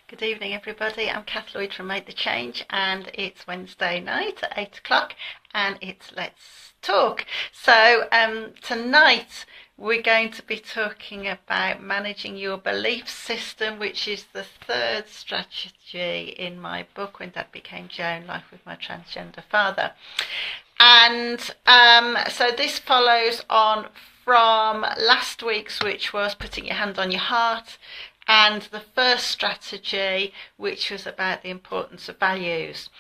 Good evening, everybody. I'm Kath Lloyd from Make the Change, and it's Wednesday night at 8 o'clock, and it's Let's Talk. So, tonight we're going to be talking about managing your belief system, which is the third strategy in my book, When Dad Became Joan, Life with My Transgender Father. And so this follows on from last week's, which was putting your hand on your heart, and the first strategy, which was about the importance of values.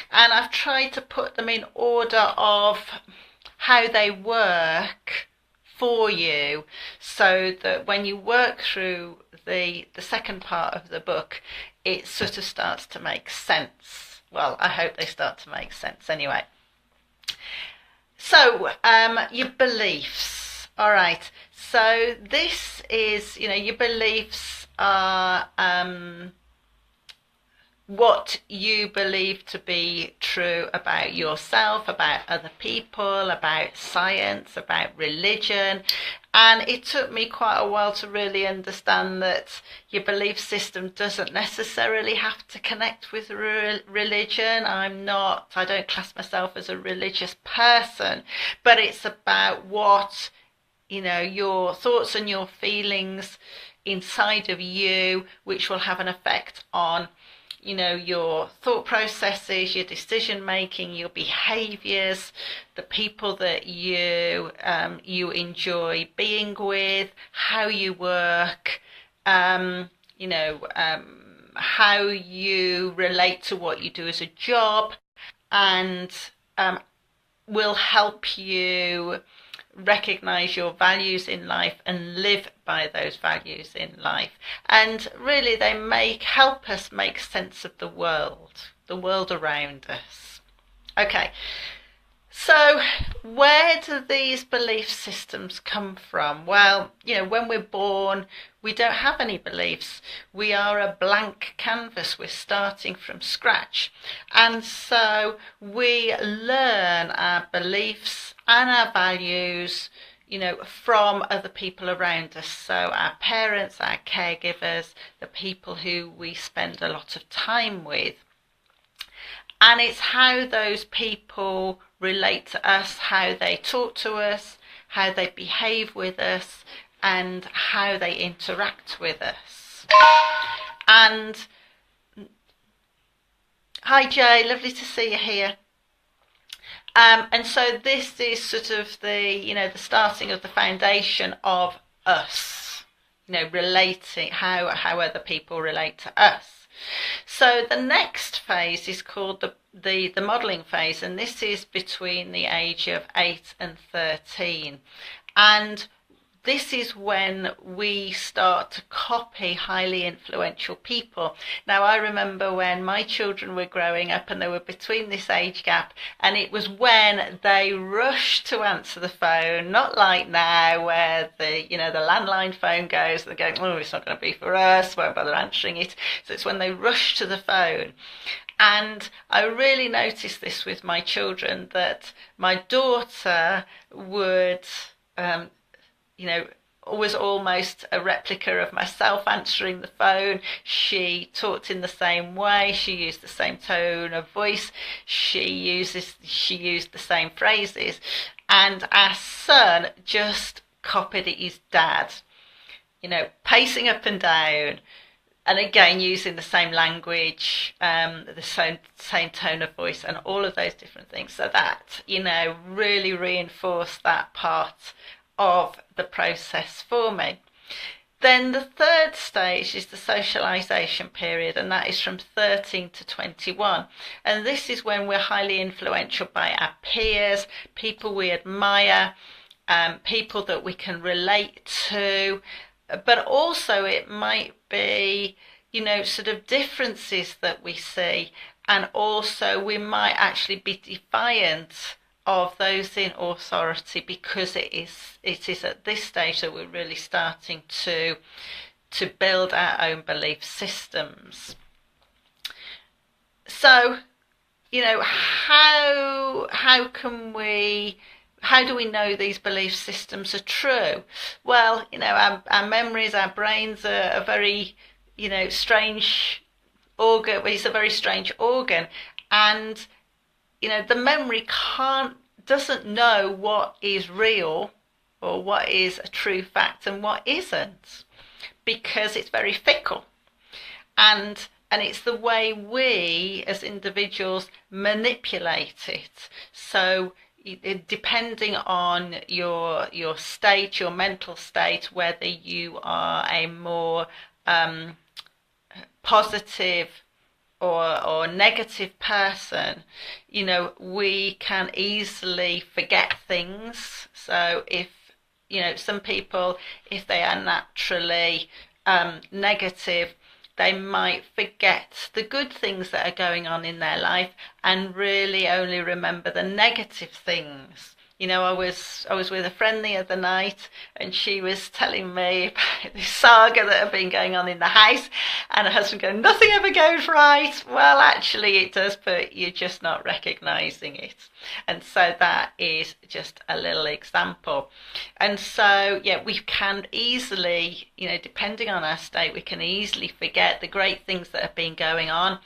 And I've tried to put them in order of how they work for you, so that when you work through the second part of the book, it sort of starts to make sense. Well, I hope they start to make sense anyway. So, your beliefs. All right. So this is, your beliefs are what you believe to be true about yourself, about other people, about science, about religion. And it took me quite a while to really understand that your belief system doesn't necessarily have to connect with religion. I don't class myself as a religious person, but it's about what, your thoughts and your feelings inside of you, which will have an effect on your thought processes, your decision making, your behaviors, the people that you enjoy being with, how you work, how you relate to what you do as a job, and will help you recognize your values in life and live by those values in life. And really they help us make sense of the world around us. Okay, so where do these belief systems come from? Well, when we're born, we don't have any beliefs. We are a blank canvas. We're starting from scratch. And so we learn our beliefs and our values, from other people around us. So our parents, our caregivers, the people who we spend a lot of time with. And it's how those people relate to us, how they talk to us, how they behave with us, and how they interact with us. And hi Jay, lovely to see you here. And so this is sort of the starting of the foundation of us, relating, how other people relate to us. So the next phase is called the modelling phase, and this is between the age of 8 and 13. And this is when we start to copy highly influential people. Now, I remember when my children were growing up and they were between this age gap, and it was when they rushed to answer the phone, not like now where the landline phone goes and they go, oh, it's not going to be for us, won't bother answering it. So it's when they rush to the phone. And I really noticed this with my children, that my daughter would was almost a replica of myself answering the phone. She talked in the same way. She used the same tone of voice. She used the same phrases. And our son just copied his dad, pacing up and down. And again, using the same language, the same tone of voice, and all of those different things. So that, really reinforced that part of the process for me. Then the third stage is the socialization period, and that is from 13 to 21. And this is when we're highly influential by our peers, people we admire, people that we can relate to, but also it might be, sort of differences that we see, and also we might actually be defiant of those in authority, because it is at this stage that we're really starting to build our own belief systems. So, how do we know these belief systems are true? Well, our memories, our brains are very, strange organ, well, it's a very strange organ, and the memory doesn't know what is real or what is a true fact and what isn't, because it's very fickle. And it's the way we as individuals manipulate it. So depending on your state, your mental state, whether you are a more positive or negative person, we can easily forget things. So if some people, if they are naturally negative, they might forget the good things that are going on in their life and really only remember the negative things. I was with a friend the other night, and she was telling me about this saga that had been going on in the house, and her husband going, nothing ever goes right. Well, actually it does, but you're just not recognizing it. And so that is just a little example. And so, yeah, we can easily, depending on our state, we can easily forget the great things that have been going on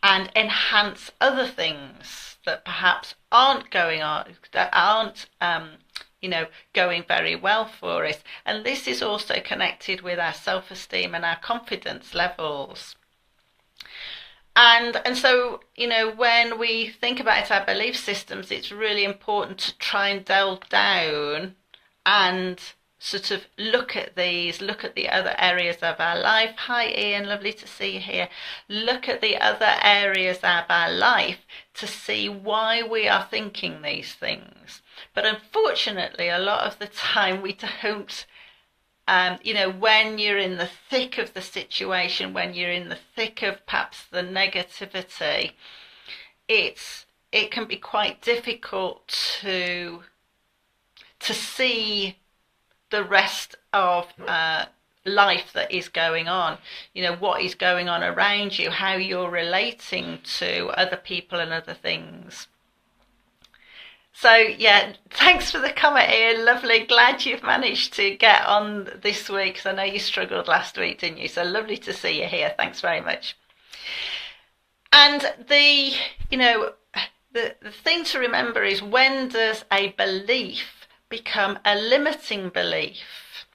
and enhance other things that perhaps aren't going on, that aren't going very well for us. And this is also connected with our self-esteem and our confidence levels. And so, when we think about our belief systems, it's really important to try and delve down and sort of look at the other areas of our life. Hi Ian, lovely to see you here. Look at the other areas of our life to see why we are thinking these things. But unfortunately, a lot of the time we don't. When you're in the thick of the situation, when you're in the thick of perhaps the negativity, it can be quite difficult to see the rest of life that is going on, what is going on around you, how you're relating to other people and other things. So yeah, thanks for the comment, Ian. Lovely. Glad you've managed to get on this week, because I know you struggled last week, didn't you? So lovely to see you here. Thanks very much. And the thing to remember is, when does a belief become a limiting belief?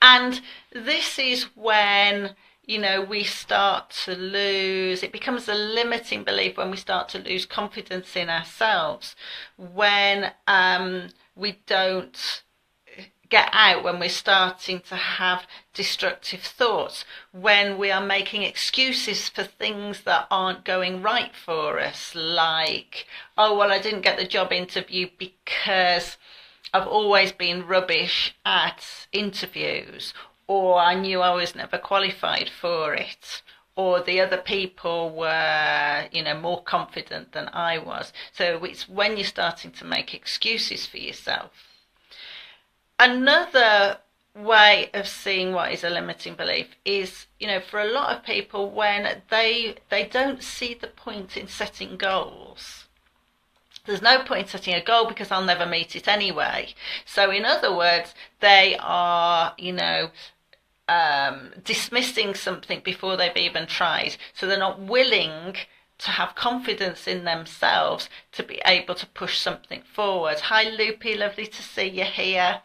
And this is when we start to lose, it becomes a limiting belief when we start to lose confidence in ourselves, when we don't get out, when we're starting to have destructive thoughts, when we are making excuses for things that aren't going right for us, like, oh, well, I didn't get the job interview because I've always been rubbish at interviews, or I knew I was never qualified for it, or the other people were, more confident than I was. So it's when you're starting to make excuses for yourself. Another way of seeing what is a limiting belief is, for a lot of people, when they don't see the point in setting goals. There's no point setting a goal because I'll never meet it anyway. So in other words, they are, dismissing something before they've even tried. So they're not willing to have confidence in themselves to be able to push something forward. Hi Loopy, lovely to see you here.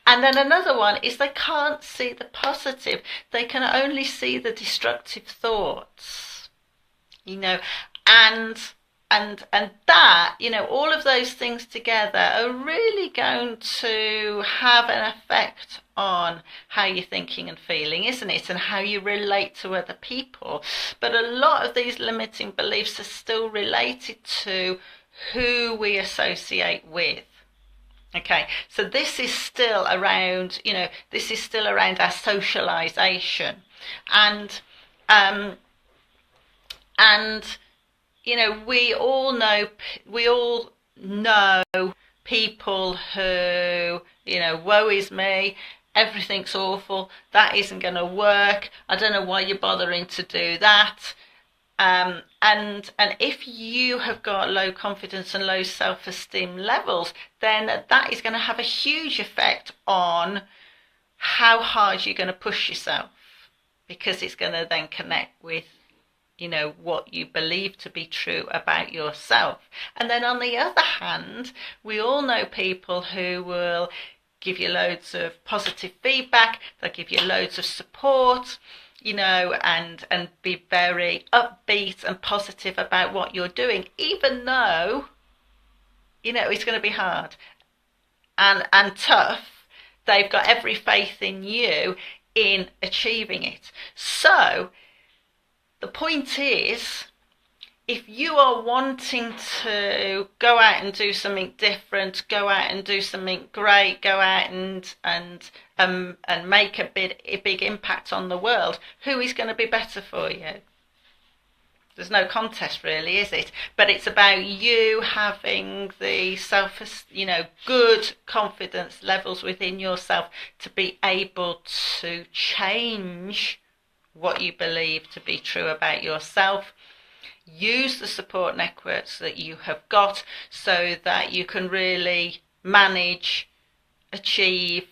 And then another one is they can't see the positive. They can only see the destructive thoughts, and that, all of those things together are really going to have an effect on how you're thinking and feeling, isn't it? And how you relate to other people. But a lot of these limiting beliefs are still related to who we associate with. Okay, so this is still around, our socialization. And we all know people who, woe is me, everything's awful, that isn't going to work, I don't know why you're bothering to do that. And if you have got low confidence and low self-esteem levels, then that is going to have a huge effect on how hard you're going to push yourself. because it's going to then connect with, what you believe to be true about yourself. And then on the other hand, we all know people who will give you loads of positive feedback, they'll give you loads of support, and be very upbeat and positive about what you're doing, even though, it's going to be hard and tough. They've got every faith in you in achieving it. So the point is, if you are wanting to go out and do something different, go out and do something great, go out and make a big impact on the world, who is going to be better for you? There's no contest really, is it? But it's about you having the good confidence levels within yourself to be able to change what you believe to be true about yourself. Use the support networks that you have got so that you can really manage, achieve,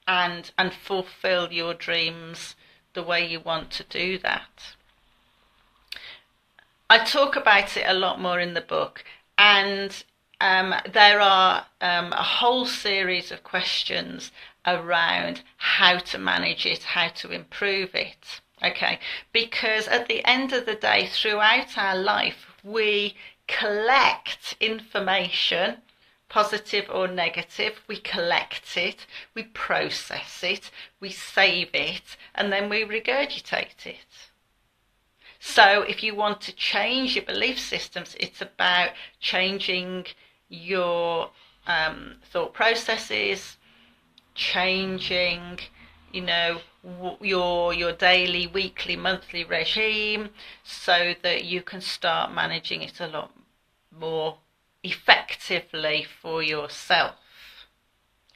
and fulfill your dreams the way you want to do that. I talk about it a lot more in the book, and there are a whole series of questions around how to manage it, how to improve it. Okay, because at the end of the day, throughout our life, we collect information, positive or negative. We collect it, we process it, we save it, and then we regurgitate it. So if you want to change your belief systems, it's about changing your thought processes, changing your daily, weekly, monthly regime, so that you can start managing it a lot more effectively for yourself.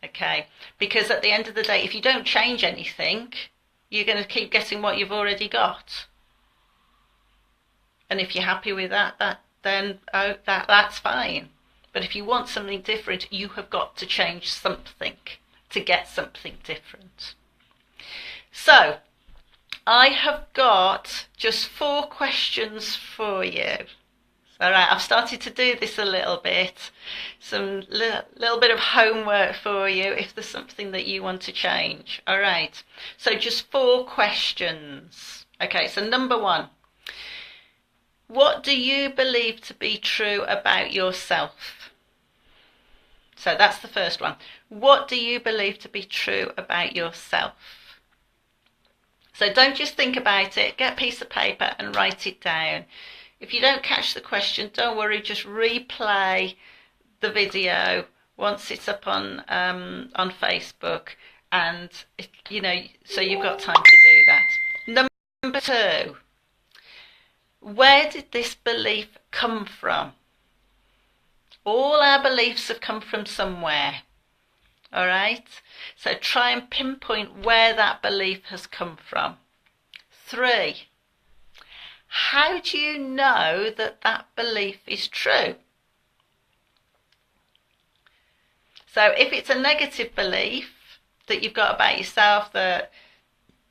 Okay, because at the end of the day, if you don't change anything, you're going to keep getting what you've already got. And if you're happy with that, then that's fine. But if you want something different, you have got to change something to get something different. So, I have got just 4 questions for you. All right, I've started to do this a little bit. Some little bit of homework for you if there's something that you want to change. All right, so just 4 questions. Okay, so number 1. What do you believe to be true about yourself? So that's the first one. What do you believe to be true about yourself? So don't just think about it. Get a piece of paper and write it down. If you don't catch the question, don't worry. Just replay the video once it's up on Facebook, and so you've got time to do that. Number 2. Where did this belief come from? All our beliefs have come from somewhere. All right? So try and pinpoint where that belief has come from. 3. How do you know that that belief is true? So if it's a negative belief that you've got about yourself, that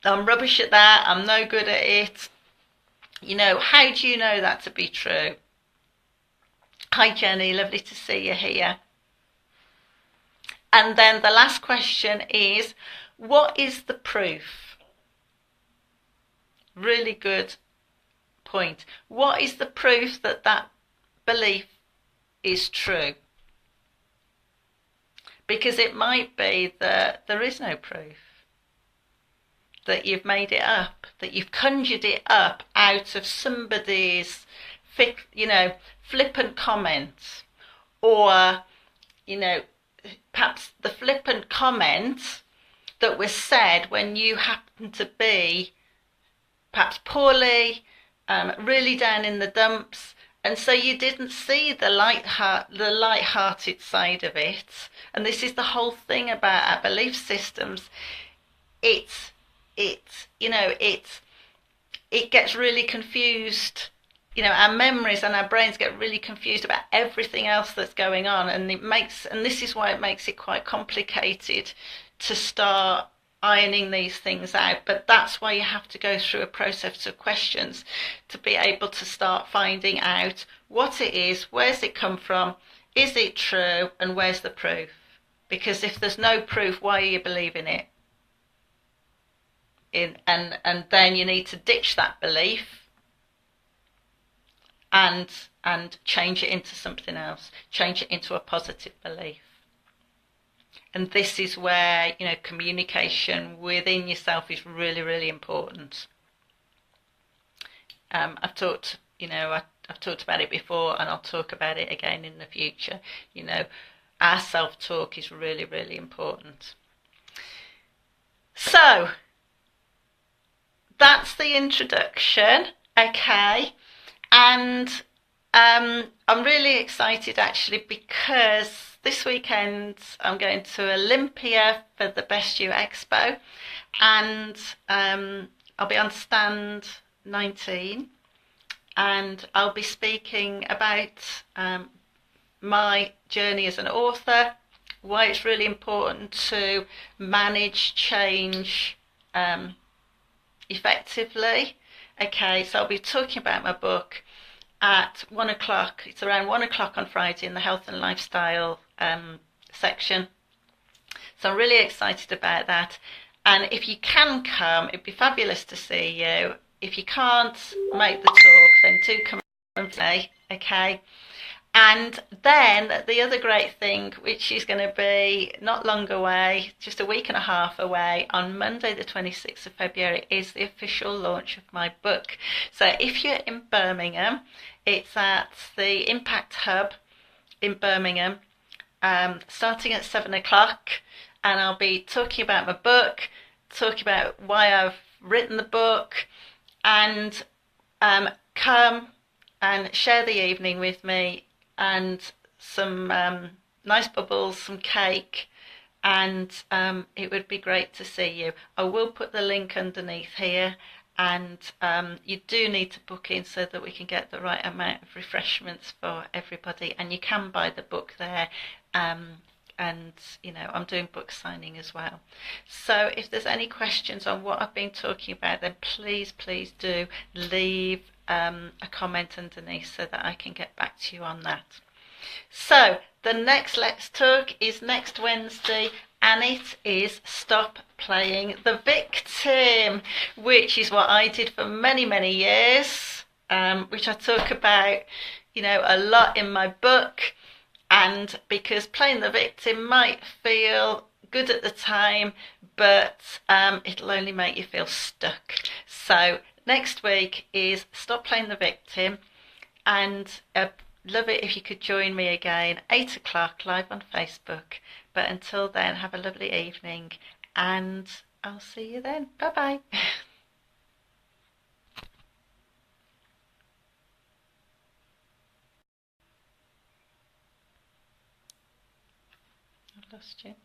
I'm rubbish at that, I'm no good at it, how do you know that to be true? Hi Jenny, lovely to see you here. And then the last question is, what is the proof? Really good point. What is the proof that that belief is true? Because it might be that there is no proof, that you've made it up, that you've conjured it up out of somebody's, flippant comment, or, perhaps the flippant comment that was said when you happened to be perhaps poorly, really down in the dumps, and so you didn't see the light-hearted side of it. And this is the whole thing about our belief systems. It gets really confused. Our memories and our brains get really confused about everything else that's going on, and this is why it makes it quite complicated to start ironing these things out. But that's why you have to go through a process of questions to be able to start finding out what it is, where's it come from, is it true, and where's the proof? Because if there's no proof, why are you believing it? And then you need to ditch that belief and change it into something else, change it into a positive belief. And this is where, you know, communication within yourself is really, really important. I've talked about it before, and I'll talk about it again in the future. You know, our self-talk is really, really important. So that's the introduction, okay? And I'm really excited actually, because this weekend I'm going to Olympia for the Best You Expo, and I'll be on stand 19, and I'll be speaking about my journey as an author, why it's really important to manage change effectively. Okay, so I'll be talking about my book at 1:00. It's around 1:00 on Friday in the health and lifestyle section. So I'm really excited about that. And if you can come, it'd be fabulous to see you. If you can't make the talk, then do come and say, okay? And then the other great thing, which is going to be not long away, just a week and a half away, on Monday the 26th of February, is the official launch of my book. So if you're in Birmingham, it's at the Impact Hub in Birmingham, starting at 7:00, and I'll be talking about my book, talking about why I've written the book, and come and share the evening with me, and some nice bubbles, some cake, and it would be great to see you. I will put the link underneath here, and you do need to book in so that we can get the right amount of refreshments for everybody, and you can buy the book there, and you know, I'm doing book signing as well. So if there's any questions on what I've been talking about, then please do leave a comment underneath so that I can get back to you on that. So the next Let's Talk is next Wednesday, and it is Stop Playing the Victim, which is what I did for many years, which I talk about, you know, a lot in my book. And because playing the victim might feel good at the time, but it'll only make you feel stuck. So next week is Stop Playing the Victim, and love it if you could join me again, 8:00 live on Facebook. But until then, have a lovely evening, and I'll see you then. Bye-bye. I've lost you.